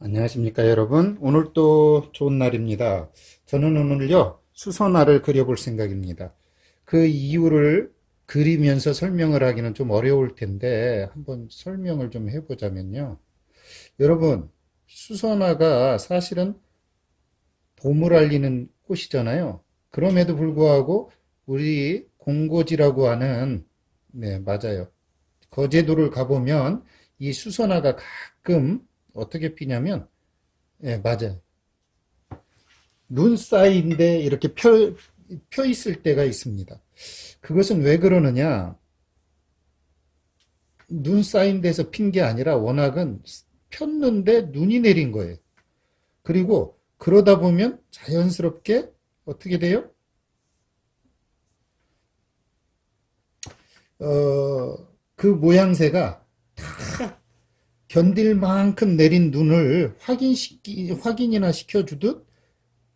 안녕하십니까 여러분. 오늘 또 좋은 날입니다. 저는 오늘요 수선화를 그려볼 생각입니다. 그 이유를 그리면서 설명을 하기는 좀 어려울 텐데 한번 설명을 좀 해보자면요. 여러분, 수선화가 사실은 봄을 알리는 꽃이잖아요. 그럼에도 불구하고 우리 공고지라고 하는, 네, 맞아요. 거제도를 가보면 이 수선화가 가끔 어떻게 피냐면, 예, 맞아요. 눈 사이인데 이렇게 펴 있을 때가 있습니다. 그것은 왜 그러느냐? 눈 쌓인 데서 핀 게 아니라 워낙은 폈는데 눈이 내린 거예요. 그리고 그러다 보면 자연스럽게 어떻게 돼요? 그 모양새가 견딜 만큼 내린 눈을 확인이나 시켜주듯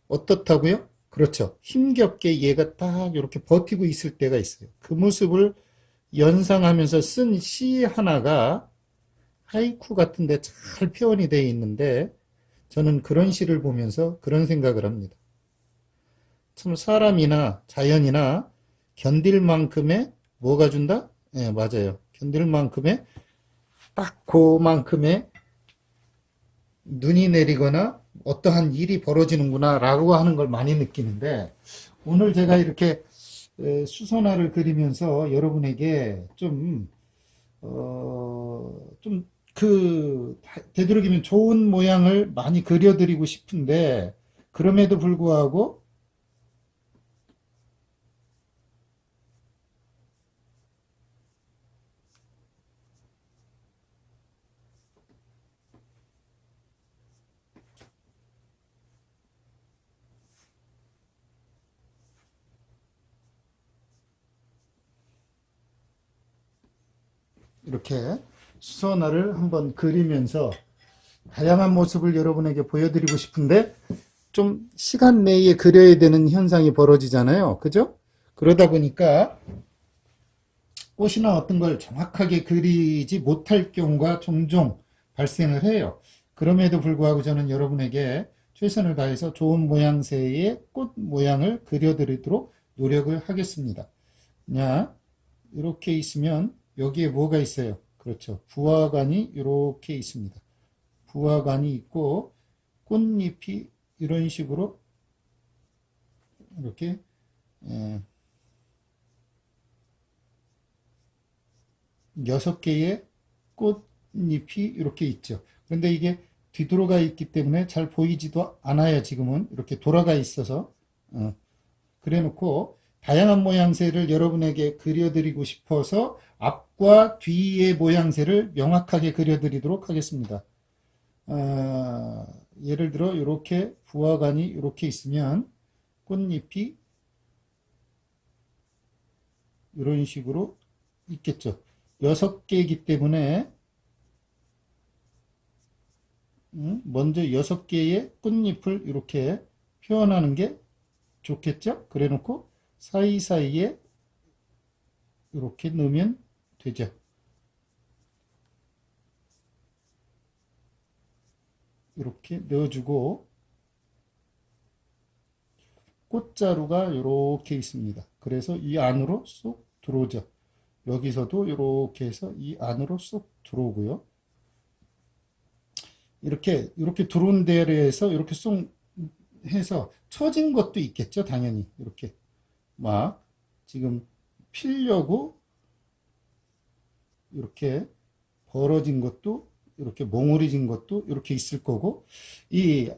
어떻다고요? 그렇죠. 힘겹게 얘가 딱 이렇게 버티고 있을 때가 있어요. 그 모습을 연상하면서 쓴 시 하나가 하이쿠 같은데 잘 표현이 되어 있는데 저는 그런 시를 보면서 그런 생각을 합니다. 참 사람이나 자연이나 견딜 만큼의 뭐가 준다? 예, 맞아요. 견딜 만큼의 딱 그만큼의 눈이 내리거나 어떠한 일이 벌어지는구나 라고 하는 걸 많이 느끼는데 오늘 제가 이렇게 수선화를 그리면서 여러분에게 되도록이면 좋은 모양을 많이 그려드리고 싶은데, 그럼에도 불구하고, 이렇게 수선화를 한번 그리면서 다양한 모습을 여러분에게 보여드리고 싶은데, 좀 시간 내에 그려야 되는 현상이 벌어지잖아요. 그죠? 그러다 보니까 꽃이나 어떤 걸 정확하게 그리지 못할 경우가 종종 발생을 해요. 그럼에도 불구하고 저는 여러분에게 최선을 다해서 좋은 모양새의 꽃 모양을 그려드리도록 노력을 하겠습니다. 자, 이렇게 있으면 여기에 뭐가 있어요? 그렇죠. 부화관이 이렇게 있습니다. 부화관이 있고 꽃잎이 이런 식으로 이렇게 6개의 꽃잎이 이렇게 있죠. 그런데 이게 뒤돌아가 있기 때문에 잘 보이지도 않아요. 지금은 이렇게 돌아가 있어서 그래 놓고 다양한 모양새를 여러분에게 그려드리고 싶어서 앞과 뒤의 모양새를 명확하게 그려드리도록 하겠습니다. 예를 들어 이렇게 부화관이 이렇게 있으면 꽃잎이 이런 식으로 있겠죠. 6개이기 때문에 먼저 6개의 꽃잎을 이렇게 표현하는 게 좋겠죠? 그래 놓고 사이사이에 이렇게 넣으면 되죠. 이렇게 넣어주고 꽃자루가 이렇게 있습니다. 그래서 이 안으로 쏙 들어오죠. 여기서도 이렇게 해서 이 안으로 쏙 들어오고요. 이렇게 들어온 데에서 이렇게 쏙 해서 처진 것도 있겠죠, 당연히. 이렇게 막 지금 피려고 이렇게 벌어진 것도 이렇게 몽우리진 것도 이렇게 있을 거고 이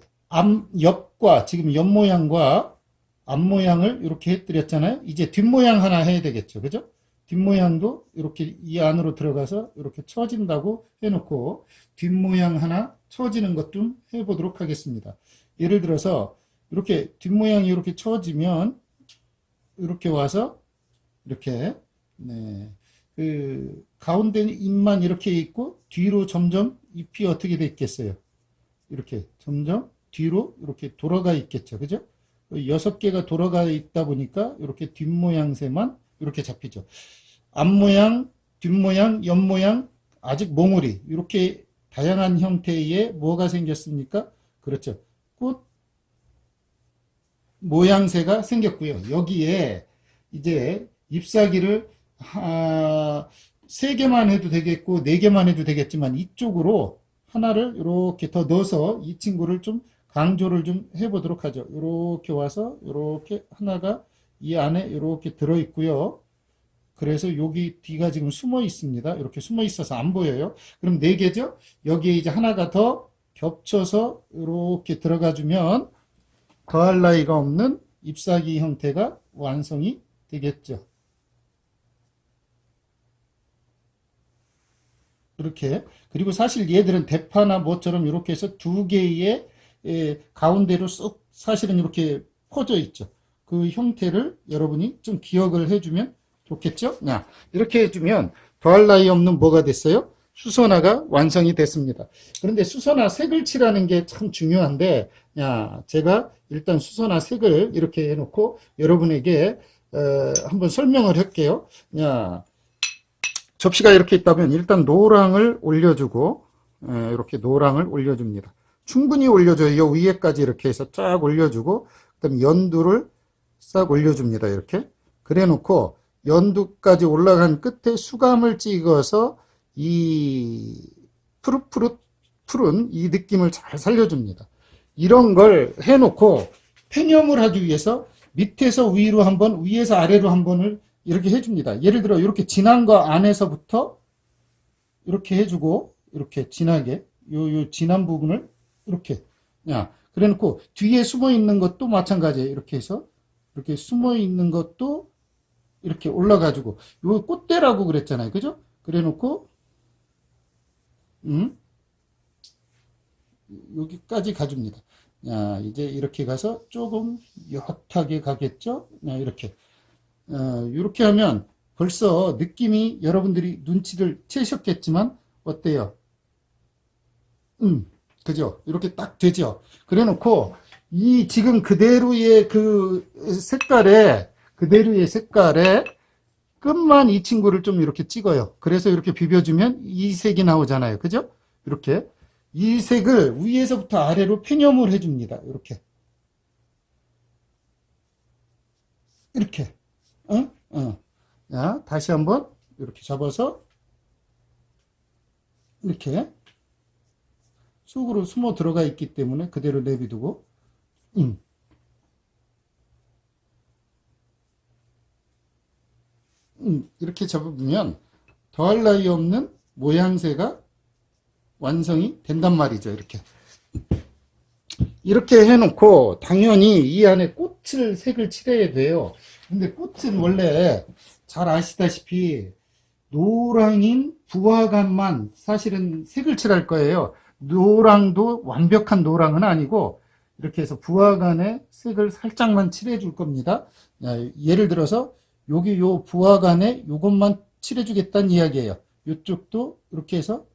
옆과 지금 옆 모양과 앞 모양을 이렇게 해드렸잖아요. 이제 뒷 모양 하나 해야 되겠죠, 그죠? 뒷모양도 이렇게 이 안으로 들어가서 이렇게 쳐진다고 해놓고 뒷모양 하나 쳐지는 것 좀 해보도록 하겠습니다. 예를 들어서 이렇게 뒷모양이 이렇게 쳐지면 이렇게 와서 이렇게 네, 그 가운데 잎만 이렇게 있고 뒤로 점점 잎이 어떻게 돼 있겠어요? 이렇게 점점 뒤로 이렇게 돌아가 있겠죠. 그죠? 6개가 돌아가 있다 보니까 이렇게 뒷모양새만 이렇게 잡히죠. 앞모양, 뒷모양, 옆모양, 아직 몽우리 이렇게 다양한 형태의 뭐가 생겼습니까? 그렇죠. 꽃 모양새가 생겼고요. 여기에 이제 잎사귀를 3개만 해도 되겠고 4개만 해도 되겠지만 이쪽으로 하나를 이렇게 더 넣어서 이 친구를 좀 강조를 좀 해보도록 하죠. 이렇게 와서 이렇게 하나가 이 안에 이렇게 들어있고요. 그래서 여기 뒤가 지금 숨어 있습니다. 이렇게 숨어 있어서 안 보여요. 그럼 4개죠? 여기에 이제 하나가 더 겹쳐서 이렇게 들어가 주면 더할 나위가 없는 잎사귀 형태가 완성이 되겠죠. 이렇게. 그리고 사실 얘들은 대파나 뭐처럼 이렇게 해서 2개의 가운데로 쏙 사실은 이렇게 퍼져 있죠. 그 형태를 여러분이 좀 기억을 해주면 좋겠죠? 야, 이렇게 해주면 더할 나위 없는 뭐가 됐어요? 수선화가 완성이 됐습니다. 그런데 수선화 색을 칠하는 게 참 중요한데, 야, 제가 일단 수선화 색을 이렇게 해놓고 여러분에게 한번 설명을 할게요. 야, 접시가 이렇게 있다면 일단 노랑을 올려주고, 이렇게 노랑을 올려줍니다. 충분히 올려줘요. 이 위에까지 이렇게 해서 쫙 올려주고, 그 다음에 연두를 싹 올려줍니다. 이렇게. 그래 놓고, 연두까지 올라간 끝에 수감을 찍어서 이 푸른 이 느낌을 잘 살려줍니다. 이런 걸 해놓고 팽염을 하기 위해서 밑에서 위로 한 번, 위에서 아래로 한 번을 이렇게 해줍니다. 예를 들어 이렇게 진한 거 안에서부터 이렇게 해주고 이렇게 진하게 요 진한 부분을 이렇게 그래 놓고 뒤에 숨어 있는 것도 마찬가지예요. 이렇게 해서 이렇게 숨어 있는 것도 이렇게 올라가지고 요 꽃대라고 그랬잖아요. 그죠? 그래 놓고 여기까지 가줍니다. 이제 이렇게 가서 조금 옅하게 가겠죠? 이렇게 이렇게 하면 벌써 느낌이 여러분들이 눈치를 채셨겠지만 어때요? 그죠? 이렇게 딱 되죠? 그래 놓고 이 지금 그대로의 그 그대로의 색깔에 끝만 이 친구를 좀 이렇게 찍어요. 그래서 이렇게 비벼주면 이 색이 나오잖아요. 그죠? 이렇게. 이 색을 위에서부터 아래로 팽염을 해줍니다. 이렇게. 이렇게. 자, 다시 한번 이렇게 잡아서 이렇게 속으로 숨어 들어가 있기 때문에 그대로 내비두고 이렇게 잡으면 더할 나위 없는 모양새가 완성이 된단 말이죠. 이렇게 해놓고 당연히 이 안에 꽃을 색을 칠해야 돼요. 근데 꽃은 원래 잘 아시다시피 노랑인 부화관만 사실은 색을 칠할 거예요. 노랑도 완벽한 노랑은 아니고 이렇게 해서 부화관에 색을 살짝만 칠해 줄 겁니다. 예를 들어서 여기 요 부화관에 요것만 칠해 주겠다는 이야기예요. 이쪽도 이렇게 해서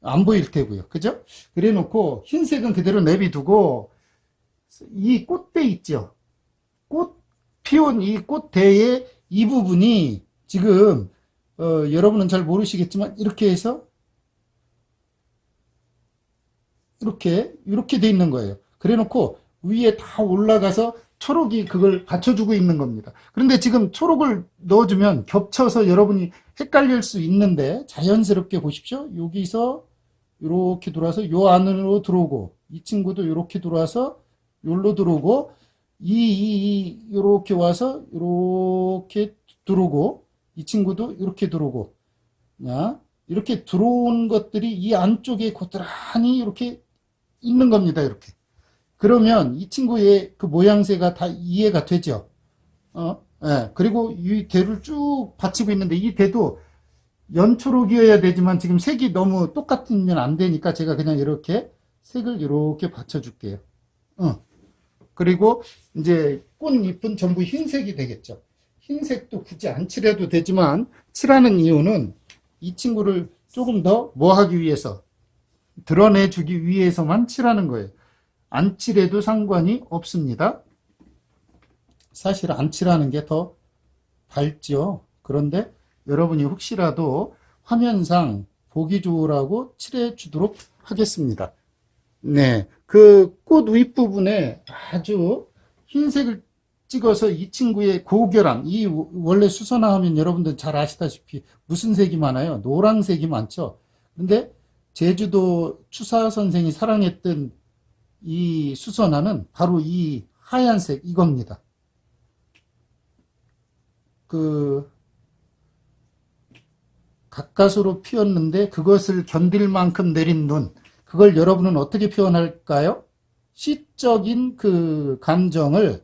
안 보일 테고요. 그죠? 그래 놓고 흰색은 그대로 내비두고 이 꽃대 있죠? 꽃 피운 이 꽃대의 이 부분이 지금 여러분은 잘 모르시겠지만 이렇게 해서 이렇게 돼 있는 거예요. 그래 놓고 위에 다 올라가서 초록이 그걸 받쳐주고 있는 겁니다. 그런데 지금 초록을 넣어주면 겹쳐서 여러분이 헷갈릴 수 있는데 자연스럽게 보십시오. 여기서 이렇게 들어와서 요 안으로 들어오고 이 친구도 이렇게 들어와서 요로 들어오고 이렇게 와서 이렇게 들어오고 이 친구도 이렇게 들어오고 이렇게 들어온 것들이 이 안쪽에 고스란히 이렇게 있는 겁니다. 이렇게. 그러면 이 친구의 그 모양새가 다 이해가 되죠. 예. 그리고 이 대를 쭉 받치고 있는데 이 대도 연초록이어야 되지만 지금 색이 너무 똑같으면 안 되니까 제가 그냥 이렇게 색을 이렇게 받쳐줄게요. 그리고 이제 꽃잎은 전부 흰색이 되겠죠. 흰색도 굳이 안 칠해도 되지만 칠하는 이유는 이 친구를 조금 더 뭐 하기 위해서 드러내주기 위해서만 칠하는 거예요. 안 칠해도 상관이 없습니다. 사실 안 칠하는 게 더 밝죠. 그런데 여러분이 혹시라도 화면상 보기 좋으라고 칠해 주도록 하겠습니다. 네, 그 꽃 윗부분에 아주 흰색을 찍어서 이 친구의 고결함, 이 원래 수선화 하면 여러분들 잘 아시다시피 무슨 색이 많아요? 노란색이 많죠? 근데 제주도 추사 선생이 사랑했던 이 수선화는 바로 이 하얀색 이겁니다. 그 가까스로 피었는데 그것을 견딜 만큼 내린 눈, 그걸 여러분은 어떻게 표현할까요? 시적인 그 감정을,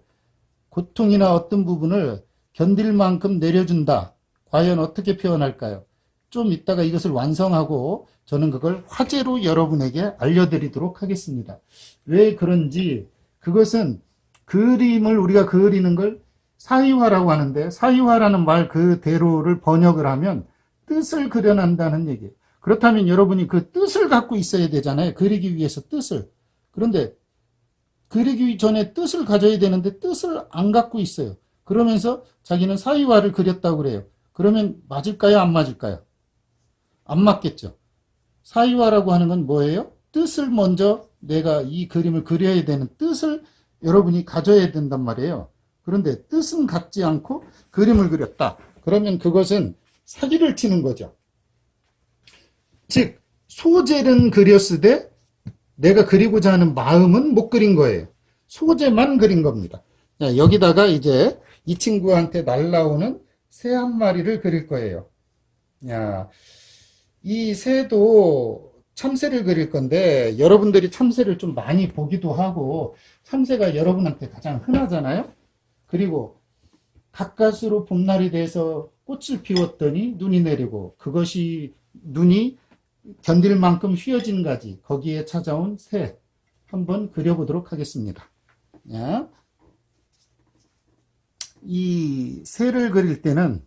고통이나 어떤 부분을 견딜 만큼 내려준다. 과연 어떻게 표현할까요? 좀 이따가 이것을 완성하고 저는 그걸 화제로 여러분에게 알려드리도록 하겠습니다. 왜 그런지, 그것은 그림을 우리가 그리는 걸 사유화라고 하는데, 사유화라는 말 그대로를 번역을 하면 뜻을 그려낸다는 얘기예요. 그렇다면 여러분이 그 뜻을 갖고 있어야 되잖아요. 그리기 위해서 뜻을. 그런데 그리기 전에 뜻을 가져야 되는데 뜻을 안 갖고 있어요. 그러면서 자기는 사유화를 그렸다고 그래요. 그러면 맞을까요? 안 맞을까요? 안 맞겠죠. 사유화라고 하는 건 뭐예요? 뜻을 먼저, 내가 이 그림을 그려야 되는 뜻을 여러분이 가져야 된단 말이에요. 그런데 뜻은 갖지 않고 그림을 그렸다. 그러면 그것은 사기를 치는 거죠. 즉 소재는 그렸으되 내가 그리고자 하는 마음은 못 그린 거예요. 소재만 그린 겁니다. 자, 여기다가 이제 이 친구한테 날라오는 새 한 마리를 그릴 거예요. 야, 이 새도 참새를 그릴 건데 여러분들이 참새를 좀 많이 보기도 하고 참새가 여러분한테 가장 흔하잖아요. 그리고 가까스로 봄날이 돼서 꽃을 피웠더니 눈이 내리고 그것이 눈이 견딜 만큼 휘어진 가지, 거기에 찾아온 새 한번 그려보도록 하겠습니다. 이 새를 그릴 때는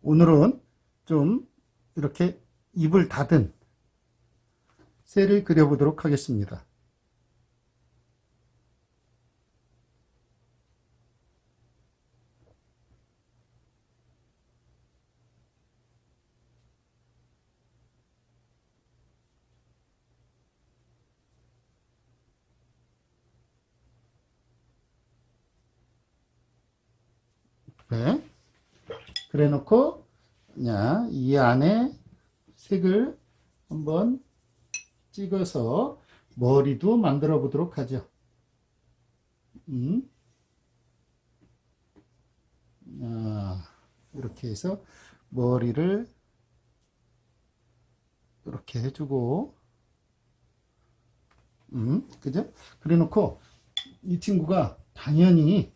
오늘은 좀 이렇게 입을 닫은 새를 그려보도록 하겠습니다. 네. 그래 놓고 이 안에 색을 한번 찍어서 머리도 만들어 보도록 하죠. 이렇게 해서 머리를 이렇게 해주고, 그죠? 그래 놓고 이 친구가 당연히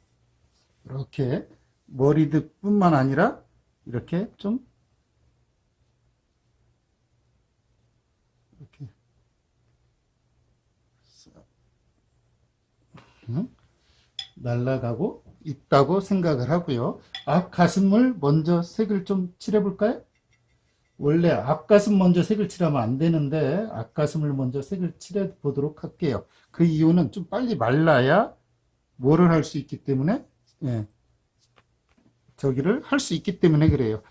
이렇게 머리뿐만 아니라 이렇게 좀 이렇게 날아가고 있다고 생각을 하고요. 앞가슴을 먼저 색을 좀 칠해볼까요? 원래 앞가슴 먼저 색을 칠하면 안 되는데 앞가슴을 먼저 색을 칠해 보도록 할게요. 그 이유는 좀 빨리 말라야 뭐를 할 수 있기 때문에, 저기를 할 수 있기 때문에 그래요.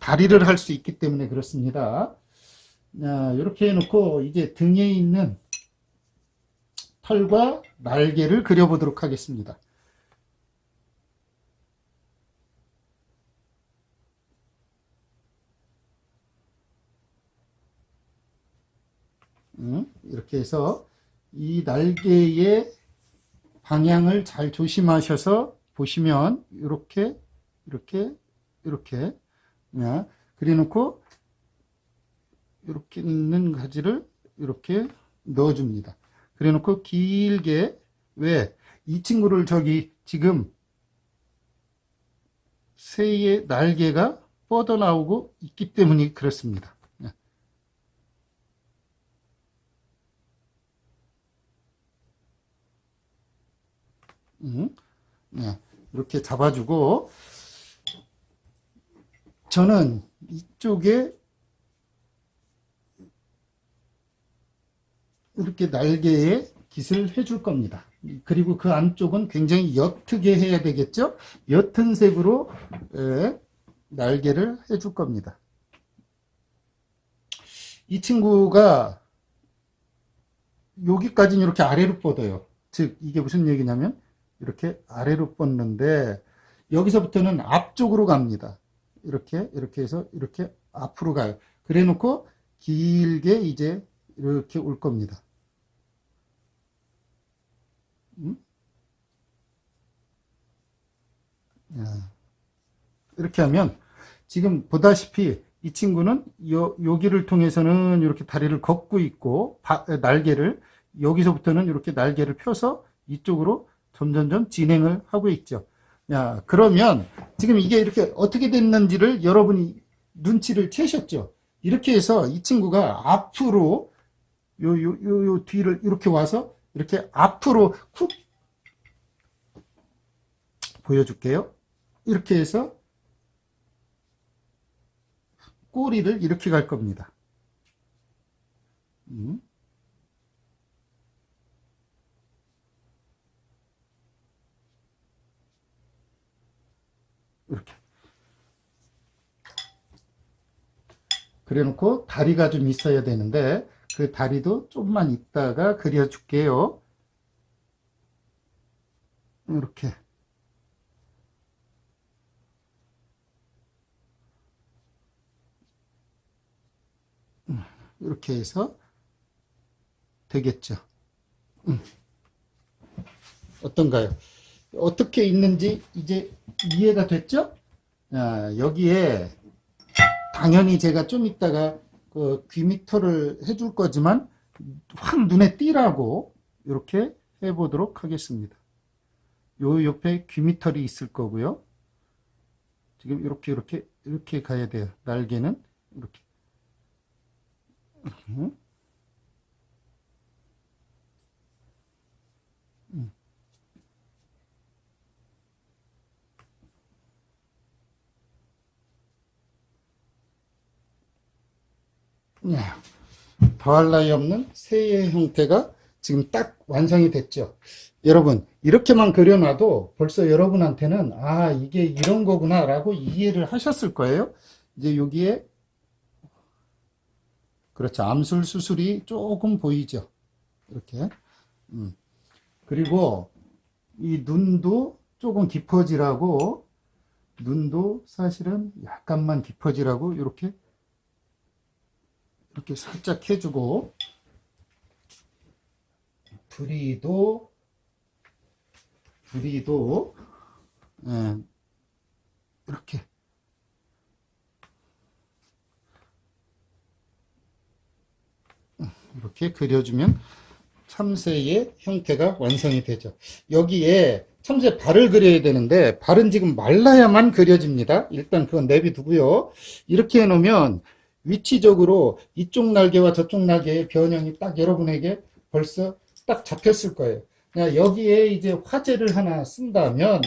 다리를 할 수 있기 때문에 그렇습니다. 이렇게 해놓고 이제 등에 있는 털과 날개를 그려보도록 하겠습니다. 이렇게 해서 이 날개의 방향을 잘 조심하셔서 보시면 이렇게 그려놓고 이렇게 있는 가지를 이렇게 넣어줍니다. 그래놓고 길게, 왜 이 친구를 저기 지금 새의 날개가 뻗어나오고 있기 때문에 그렇습니다. 이렇게 잡아주고, 저는 이쪽에 이렇게 날개에 깃을 해줄 겁니다. 그리고 그 안쪽은 굉장히 옅게 해야 되겠죠? 옅은 색으로 날개를 해줄 겁니다. 이 친구가 여기까지는 이렇게 아래로 뻗어요. 즉 이게 무슨 얘기냐면 이렇게 아래로 뻗는데 여기서부터는 앞쪽으로 갑니다. 이렇게 해서 이렇게 앞으로 가요. 그래 놓고 길게 이제 이렇게 올 겁니다. 음? 이렇게 하면 지금 보다시피 이 친구는 여기를 통해서는 이렇게 다리를 걷고 있고 날개를 여기서부터는 이렇게 날개를 펴서 이쪽으로 점점점 진행을 하고 있죠. 야, 그러면 지금 이게 이렇게 어떻게 됐는지를 여러분이 눈치를 채셨죠? 이렇게 해서 이 친구가 앞으로 요 뒤를 이렇게 와서 이렇게 앞으로 쿡 보여줄게요. 이렇게 해서 꼬리를 이렇게 갈 겁니다. 이렇게. 그래 놓고 다리가 좀 있어야 되는데 그 다리도 좀만 있다가 그려줄게요. 이렇게. 이렇게 해서 되겠죠. 어떤가요? 어떻게 있는지 이제 이해가 됐죠? 여기에 당연히 제가 좀 이따가 그 귀미터를 해줄 거지만 확 눈에 띄라고 이렇게 해보도록 하겠습니다. 요 옆에 귀미털이 있을 거고요. 지금 이렇게 가야 돼요. 날개는 이렇게. 더할 나위 없는 새의 형태가 지금 딱 완성이 됐죠. 여러분, 이렇게만 그려놔도 벌써 여러분한테는 아, 이게 이런 거구나 라고 이해를 하셨을 거예요. 이제 여기에 그렇죠. 암술 수술이 조금 보이죠. 이렇게. 그리고 이 눈도 조금 깊어지라고 눈도 사실은 약간만 깊어지라고 이렇게 살짝 해주고 부리도 예, 이렇게 그려주면 참새의 형태가 완성이 되죠. 여기에 참새 발을 그려야 되는데 발은 지금 말라야만 그려집니다. 일단 그건 내비두고요. 이렇게 해놓으면 위치적으로 이쪽 날개와 저쪽 날개의 변형이 딱 여러분에게 벌써 딱 잡혔을 거예요. 여기에 이제 화제를 하나 쓴다면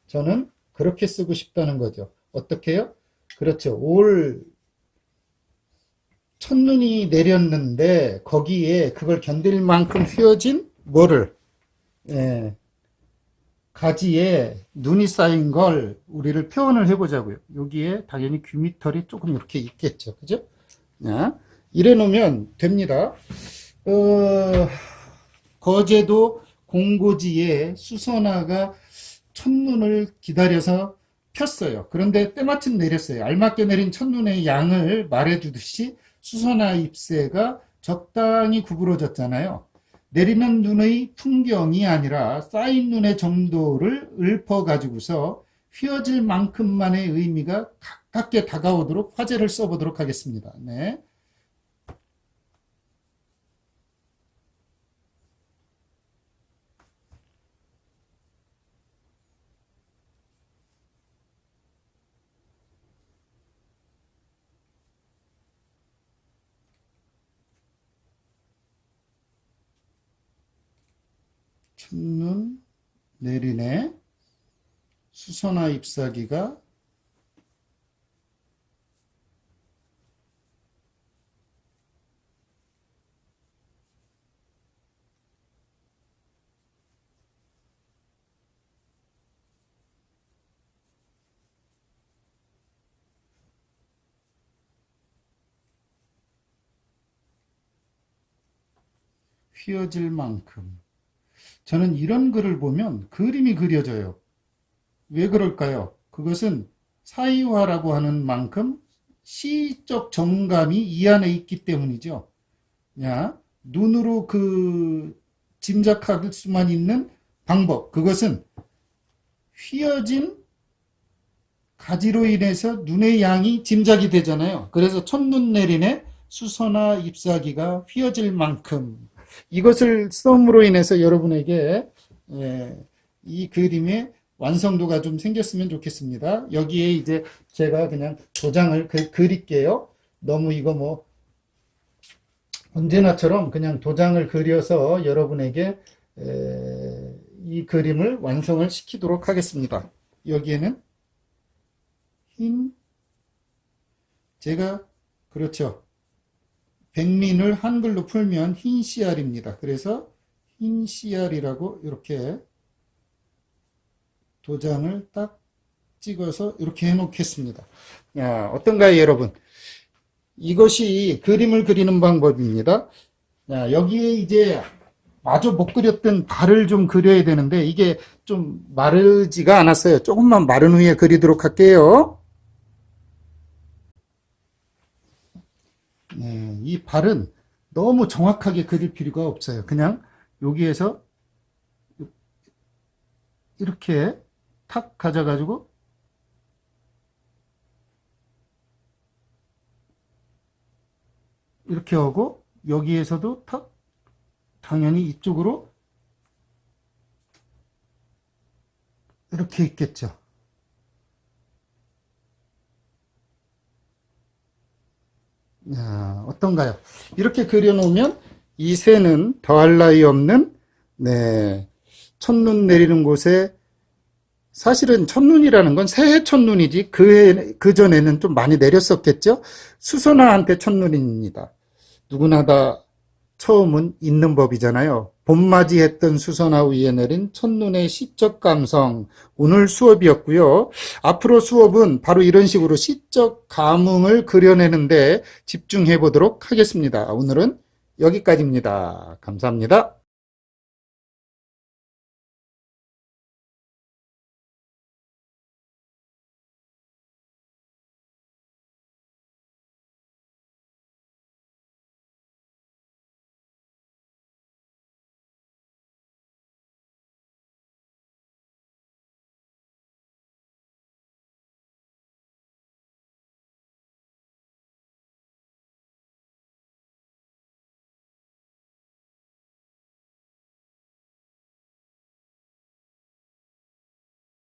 저는 그렇게 쓰고 싶다는 거죠. 어떻게 해요? 그렇죠. 올 첫눈이 내렸는데 거기에 그걸 견딜 만큼 휘어진 뭐를 예, 가지에 눈이 쌓인 걸 우리를 표현을 해보자고요. 여기에 당연히 귀밑털이 조금 이렇게 있겠죠. 그죠? 이래 놓으면 됩니다. 거제도 공고지에 수선화가 첫눈을 기다려서 폈어요. 그런데 때마침 내렸어요. 알맞게 내린 첫눈의 양을 말해주듯이 수선화 잎새가 적당히 구부러졌잖아요. 내리는 눈의 풍경이 아니라 쌓인 눈의 정도를 읊어가지고서 휘어질 만큼만의 의미가 가깝게 다가오도록 화제를 써보도록 하겠습니다. 네. 첫눈 내리네. 수선화 잎사귀가 휘어질 만큼. 저는 이런 글을 보면 그림이 그려져요. 왜 그럴까요? 그것은 사이화라고 하는 만큼 시적 정감이 이 안에 있기 때문이죠. 야, 눈으로 그 짐작할 수만 있는 방법, 그것은 휘어진 가지로 인해서 눈의 양이 짐작이 되잖아요. 그래서 첫눈 내리네 수서나 잎사귀가 휘어질 만큼, 이것을 썸으로 인해서 여러분에게 이 그림의 완성도가 좀 생겼으면 좋겠습니다. 여기에 이제 제가 그냥 도장을 그릴게요. 너무 이거 뭐 언제나처럼 그냥 도장을 그려서 여러분에게 이 그림을 완성을 시키도록 하겠습니다. 여기에는 제가 그렇죠. 백민을 한글로 풀면 흰 씨알입니다. 그래서 흰 씨알이라고 이렇게 도장을 딱 찍어서 이렇게 해 놓겠습니다. 야, 어떤가요, 여러분? 이것이 그림을 그리는 방법입니다. 야, 여기에 이제 마저 못 그렸던 달을 좀 그려야 되는데 이게 좀 마르지가 않았어요. 조금만 마른 후에 그리도록 할게요. 네, 이 발은 너무 정확하게 그릴 필요가 없어요. 그냥 여기에서 이렇게 탁 가져가지고 이렇게 하고 여기에서도 탁 당연히 이쪽으로 이렇게 있겠죠. 야, 어떤가요? 이렇게 그려놓으면 이 새는 더할 나위 없는 첫눈 내리는 곳에, 사실은 첫눈이라는 건 새해 첫눈이지 그 전에는 좀 많이 내렸었겠죠. 수선화한테 첫눈입니다. 누구나 다 처음은 있는 법이잖아요. 봄맞이했던 수선화 위에 내린 첫눈의 시적 감성, 오늘 수업이었고요. 앞으로 수업은 바로 이런 식으로 시적 감흥을 그려내는데 집중해 보도록 하겠습니다. 오늘은 여기까지입니다. 감사합니다.